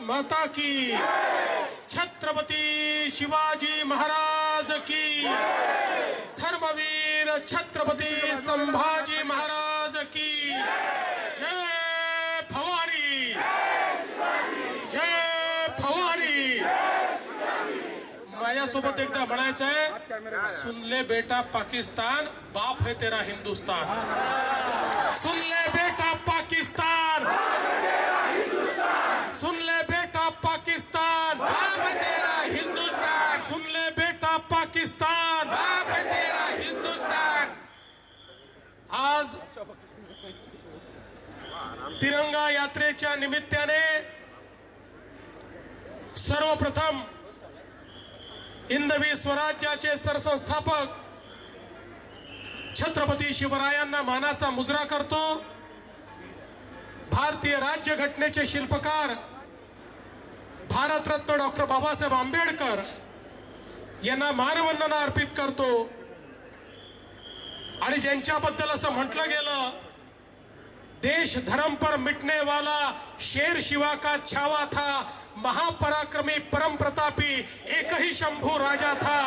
माता की, छत्रपती शिवाजी महाराज की, धर्मवीर छत्रपती संभाजी महाराज की जय भवानी, जय भवानी। माझ्यासोबत एकदा म्हणायचं आहे, सुन ले बेटा पाकिस्तान, बाप है तेरा हिंदुस्तान। सुन ले बेटा पाकिस्तान, सुन ले बेटा पाकिस्तान, बाप तेरा हिंदुस्तान, सुन ले बेटा पाकिस्तान। बाप तेरा हिंदुस्तान। आज तिरंगा यात्रेच्या निमित्ताने सर्वप्रथम हिंदवी स्वराज्याचे सरसंस्थापक छत्रपती शिवरायांना मानाचा मुजरा करतो। भारतीय राज्यघटनेचे शिल्पकार भारतरत्न डॉक्टर बाबासाहेब आंबेडकर यांना मानवंदना अर्पित करतो। आणि ज्यांच्याबद्दल असं म्हटलं गेलं, देश धर्म पर मिटने वाला शेर शिवा का छावा था, महापराक्रमी परम प्रतापी एक ही शंभू राजा था,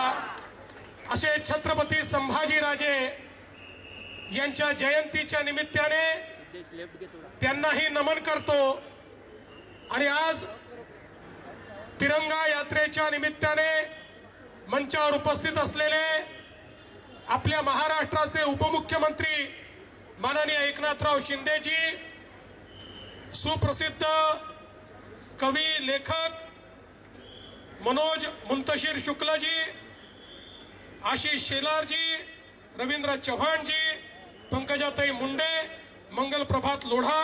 असे छत्रपती संभाजीराजे यांच्या जयंतीच्या निमित्ताने त्यांनाही नमन करतो। आणि आज तिरंगा यात्रेच्या निमित्ताने मंचावर उपस्थित असलेले आपल्या महाराष्ट्राचे उपमुख्यमंत्री माननीय एकनाथराव शिंदेजी, सुप्रसिद्ध कवी लेखक मनोज मुंतशिर शुक्लजी, आशिष शेलारजी, रवींद्र चव्हाणजी, पंकजाताई मुंडे, मंगल प्रभात लोढा,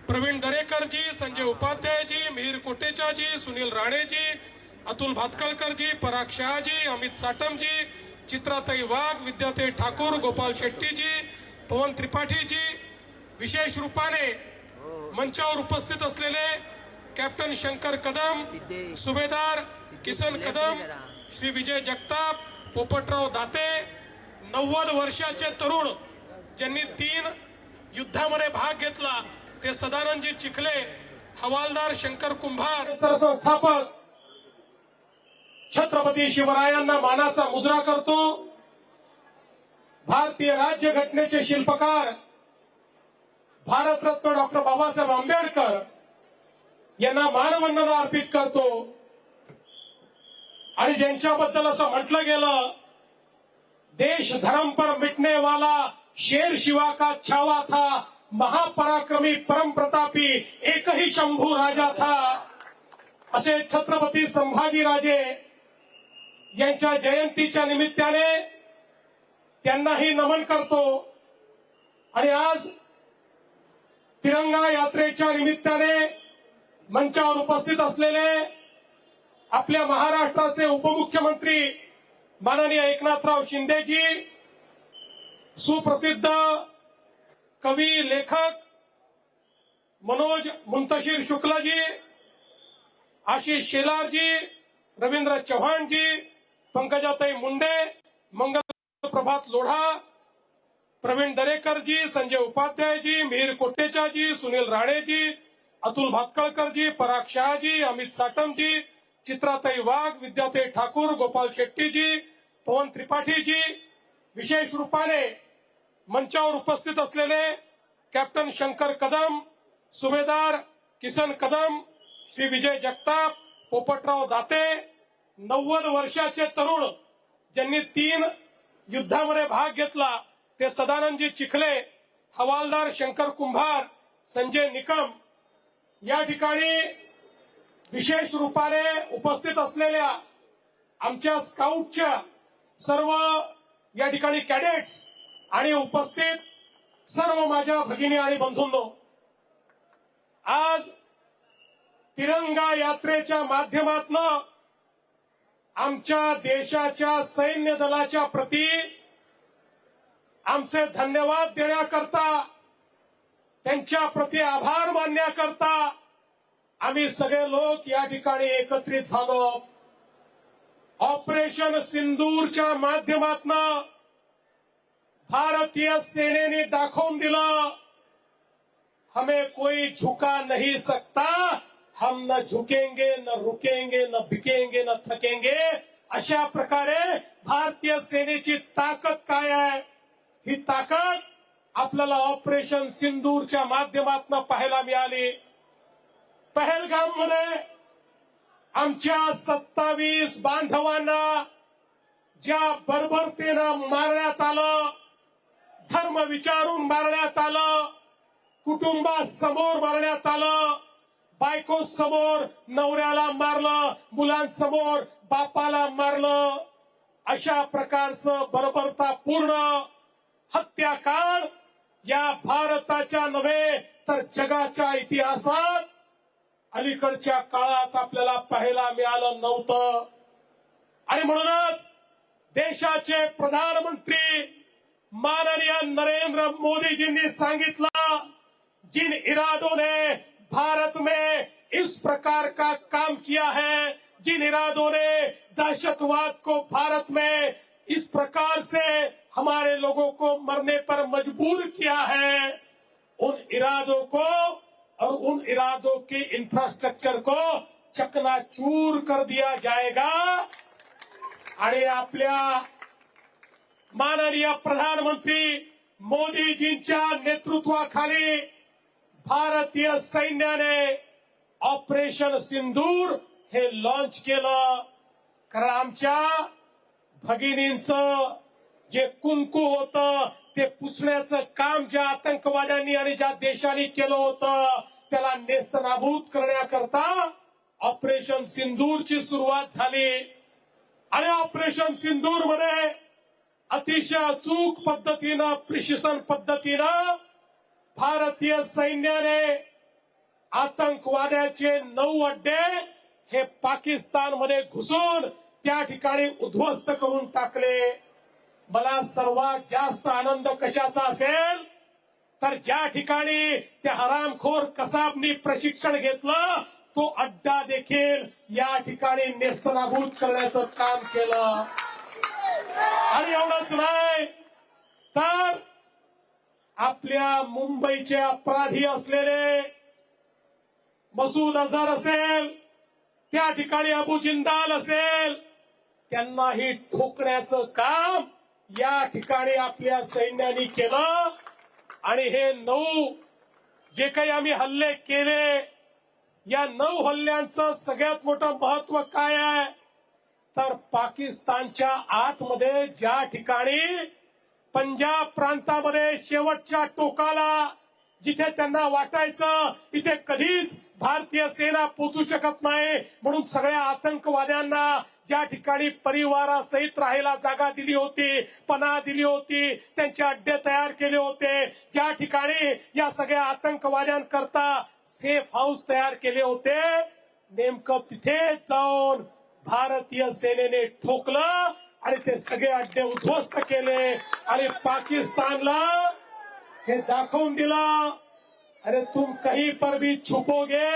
प्रवीण दरेकरजी, संजय उपाध्यायजी, मिहिर कोटेचाजी, सुनील राणेजी, अतुल भातकळकरजी, पराग शहाजी, अमित साटमजी, चित्राताई वाघ, विद्याताई ठाकूर, गोपाल शेट्टीजी, पवन त्रिपाठीजी, विशेष रूपाने मंचावर उपस्थित असलेले कॅप्टन शंकर कदम, सुभेदार किसन कदम, श्री विजय जगताप, पोपटराव दाते, 90 वर्षाचे तरुण ज्यांनी 3 युद्धामध्ये भाग घेतला, ते सदानंदजी चिखले, हवालदार शंकर कुंभार, सरसंस्थापक छत्रपती शिवरायांना मानाचा मुजरा करतो। भारतीय राज्यघटनेचे शिल्पकार भारतरत्न डॉक्टर बाबासाहेब आंबेडकर यांना मानवंदना अर्पित करतो। आणि ज्यांच्याबद्दल असं म्हटलं गेलं, देश धर्म पर मिटने वाला शेर शिवा का छावा था, महापराक्रमी परम प्रतापी एक ही शंभू राजा था, असे छत्रपती संभाजीराजे यांच्या जयंतीच्या निमित्ताने त्यांनाही नमन करतो। आणि आज तिरंगा यात्रेच्या निमित्ताने मंचावर उपस्थित असलेले आपल्या महाराष्ट्राचे उपमुख्यमंत्री माननीय एकनाथराव शिंदेजी, सुप्रसिद्ध कवी लेखक मनोज मुंतशिर शुक्लजी, आशिष शेलारजी, रवींद्र चव्हाणजी, पंकजाताई मुंडे, मंगल प्रभात लोढा, प्रवीण दरेकरजी, संजय उपाध्यायजी, मिहिर कोटेचाजी, सुनील राणेजी, अतुल भातकळकरजी, पराग शहाजी, अमित साटमजी, चित्राताई वाघ, विद्याताई ठाकूर, गोपाल शेट्टीजी, पवन त्रिपाठीजी, विशेष रूपाने मंचावर उपस्थित असलेले कॅप्टन शंकर कदम, सुभेदार किसन कदम, श्री विजय जगताप, पोपटराव दाते, 90 वर्षाचे तरुण ज्यांनी 3 युद्धामध्ये भाग घेतला, ते सदानंदजी चिखले, हवालदार शंकर कुंभार, संजय निकम, या ठिकाणी विशेष रूपाने उपस्थित असलेल्या आमच्या स्काउटच्या सर्व या ठिकाणी कॅडेट्स आणि उपस्थित सर्व माझ्या भगिनी आणि बंधूंनो, आज तिरंगा यात्रेच्या माध्यमातून आमच्या देशाच्या सैन्य दलाच्या प्रती आमचे धन्यवाद देण्याकरता, त्यांच्या प्रती आभार मानण्याकरता आम्ही सगळे लोक या ठिकाणी एकत्रित झालो। ऑपरेशन सिंदूरच्या माध्यमातून भारतीय सेनेने दाखवून दिलं, हमें कोई झुका नहीं सकता, हम न झुकेंगे न रुकेंगे न बिकेंगे न थकेंगे, अशा प्रकारे भारतीय सेनेची ताकद काय आहे, ही ताकद आपल्याला ऑपरेशन सिंदूरच्या माध्यमातून पाहायला मिळाली. पहलगाम मध्ये आमच्या 27 बांधवांना ज्या बर्बरतेनं मारण्यात आलं, धर्म विचारून मारण्यात आलं, कुटुंबासमोर मारण्यात आलं, बायको समोर नवऱ्याला मारलं, मुलांसमोर बापाला मारलं, अशा प्रकारचं बर्बरतापूर्ण हत्याकांड या भारताच्या नव्हे तर जगाच्या इतिहासात अलीकडच्या काळात आपल्याला पाहायला मिळालं नव्हतं. आणि म्हणूनच देशाचे प्रधानमंत्री माननीय नरेंद्र मोदीजींनी सांगितलं, जिन इरादों ने भारत में इस प्रकार का काम किया है, जिन इरादों ने दहशतवाद को भारत में इस प्रकार से हमारे लोगों को मरने पर मजबूर किया है, उन इरादों को और उन इरादों के इंफ्रास्ट्रक्चर को चकनाचूर कर दिया जाएगा. आणि आपल्या माननीय प्रधानमंत्री मोदीजींच्या नेतृत्वाखाली भारतीय सैन्याने ऑपरेशन सिंदूर हे लॉन्च केलं. कारण आमच्या भगिनींचं जे कुंकू होतं ते पुसण्याचं काम ज्या आतंकवाद्यांनी आणि ज्या देशांनी केलं होतं त्याला नेस्तनाबूत करण्याकरता ऑपरेशन सिंदूरची सुरुवात झाली. आणि ऑपरेशन सिंदूर मध्ये अतिशय अचूक पद्धतीनं, प्रिसिशन पद्धतीनं भारतीय सैन्याने आतंकवाद्याचे 9 अड्डे हे पाकिस्तानमध्ये घुसून त्या ठिकाणी उद्ध्वस्त करून टाकले. मला सर्वात जास्त आनंद कशाचा असेल तर ज्या ठिकाणी त्या हरामखोर कसाबनी प्रशिक्षण घेतलं तो अड्डा देखील या ठिकाणी नेस्तनाबूत करण्याचं काम केलं. आणि एवढंच नाही तर आपल्या मुंबईचे अपराधी असलेले मसूद अझहर असेल, त्या ठिकाणी अबू जिंदाल असेल, त्यांनाही ठोकण्याचं काम या ठिकाणी आपल्या सैन्याने केलं. आणि हे 9 जे काही आम्ही हल्ले केले, या 9 हल्ल्यांचं सगळ्यात मोठं महत्व काय आहे तर पाकिस्तानच्या आतमध्ये ज्या ठिकाणी पंजाब प्रांतामध्ये शेवटच्या टोकाला जिथे त्यांना वाटायचं इथे कधीच भारतीय सेना पोहोचू शकत नाही, म्हणून सगळ्या आतंकवाद्यांना ज्या ठिकाणी परिवारासहित राहायला जागा दिली होती, पनाह दिली होती, त्यांचे अड्डे तयार केले होते, ज्या ठिकाणी या सगळ्या आतंकवाद्यांकरता सेफ हाऊस तयार केले होते, नेमकं तिथे जाऊन भारतीय सेनेने ठोकलं आणि ते सगळे अड्डे उद्ध्वस्त केले. आणि पाकिस्तानला हे दाखवून दिलं, अरे तुम कहीं पर भी छुपोगे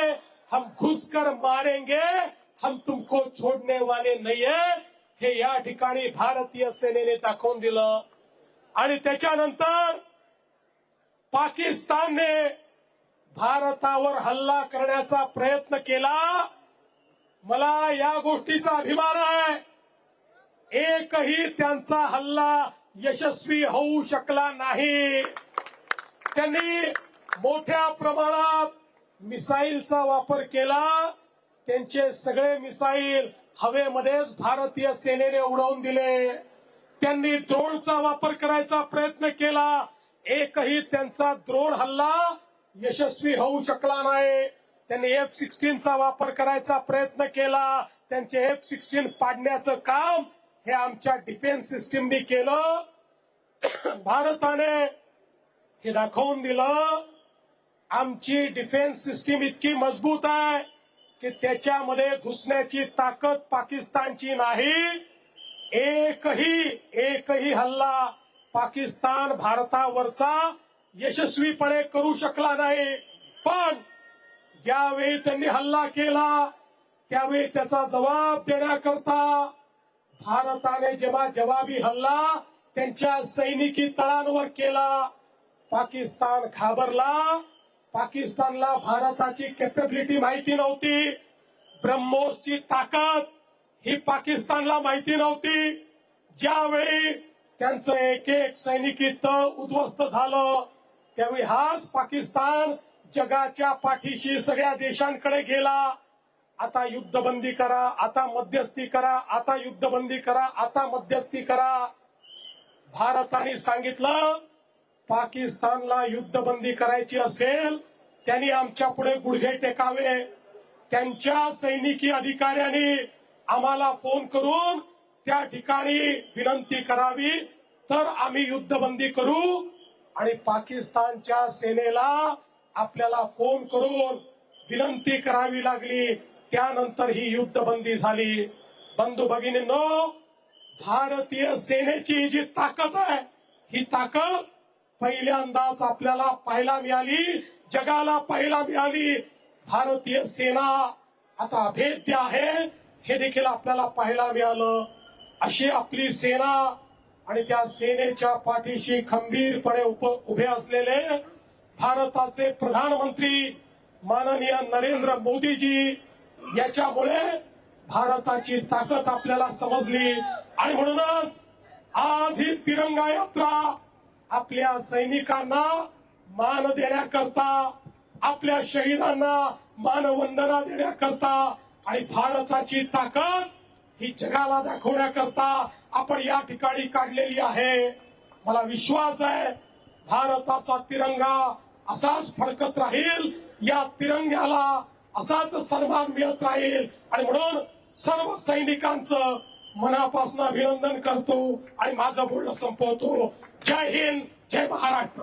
हम घुसकर मारेंगे, हम तुमको छोडने वाले नहीं है, हे या ठिकाणी भारतीय सेनेने दाखवून दिलं. आणि त्याच्यानंतर पाकिस्तानने भारतावर हल्ला करण्याचा प्रयत्न केला. मला या गोष्टीचा अभिमान आहे, एकही त्यांचा हल्ला यशस्वी होऊ शकला नाही. त्यांनी मोठ्या प्रमाणात मिसाईलचा वापर केला. त्यांचे सगळे मिसाईल हवेमध्येच भारतीय सेनेने उडवून दिले. त्यांनी ड्रोनचा वापर करायचा प्रयत्न केला, एकही त्यांचा ड्रोन हल्ला यशस्वी होऊ शकला नाही. त्यांनी F-16चा वापर करायचा प्रयत्न केला, त्यांचे F-16 पाडण्याचं काम हे आमच्या डिफेन्स सिस्टीमनी केलं. भारताने हे दाखवून दिलं आमची डिफेन्स सिस्टीम इतकी मजबूत आहे की त्याच्यामध्ये घुसण्याची ताकद पाकिस्तानची नाही. एकही हल्ला पाकिस्तान भारतावरचा यशस्वीपणे करू शकला नाही. पण ज्यावेळी त्यांनी हल्ला केला त्यावेळी त्याचा जबाब देण्याकरता भारताने जवाबी हल्ला त्यांच्या सैनिकी तळांवर केला. पाकिस्तान घाबरला पाकिस्तानला भारताची कॅपॅबिलिटी माहिती नव्हती, ब्रह्मोसची ताकद ही पाकिस्तानला माहिती नव्हती. ज्यावेळी त्यांचं एक एक सैनिकी तळ उद्ध्वस्त झालं त्यावेळी हाच पाकिस्तान जगाच्या पाठीशी सगळ्या देशांकडे गेला. आता युद्धबंदी करा, आता मध्यस्थी करा, आता युद्धबंदी करा, आता मध्यस्थी करा. भारताने सांगितलं पाकिस्तानला युद्धबंदी करायची असेल त्यांनी आमच्या पुढे गुडघे टेकावे. त्यांच्या सैनिकी अधिकाऱ्यांनी आम्हाला फोन करून त्या ठिकाणी विनंती करावी तर आम्ही युद्धबंदी करू. आणि पाकिस्तानच्या सेनेला आपल्याला फोन करून विनंती करावी लागली. त्यानंतर ही युद्धबंदी झाली. बंधू भगिनींनो, भारतीय सेनेची जी ताकद आहे ही ताकद पहिल्यांदाच आपल्याला पाहायला मिळाली, जगाला पाहायला मिळाली. भारतीय सेना आता अभेद्य आहे हे देखील आपल्याला पाहायला मिळालं. अशी आपली सेना आणि त्या सेनेच्या पाठीशी खंबीरपणे उभे असलेले भारताचे प्रधानमंत्री माननीय नरेंद्र मोदीजी, याच्यामुळे भारताची ताकद आपल्याला समजली. आणि म्हणूनच आज ही तिरंगा यात्रा आपल्या सैनिकांना मान देण्याकरता, आपल्या शहीदांना मानवंदना देण्याकरता आणि भारताची ताकद ही जगाला दाखवण्याकरता आपण या ठिकाणी काढलेली आहे. मला विश्वास आहे भारताचा तिरंगा असाच फडकत राहील, या तिरंग्याला असाच सन्मान मिळत राहील. आणि म्हणून सर्व सैनिकांचं मनापासून अभिनंदन करतो आणि माझं बोलणं संपवतो. जय हिंद, जय महाराष्ट्र.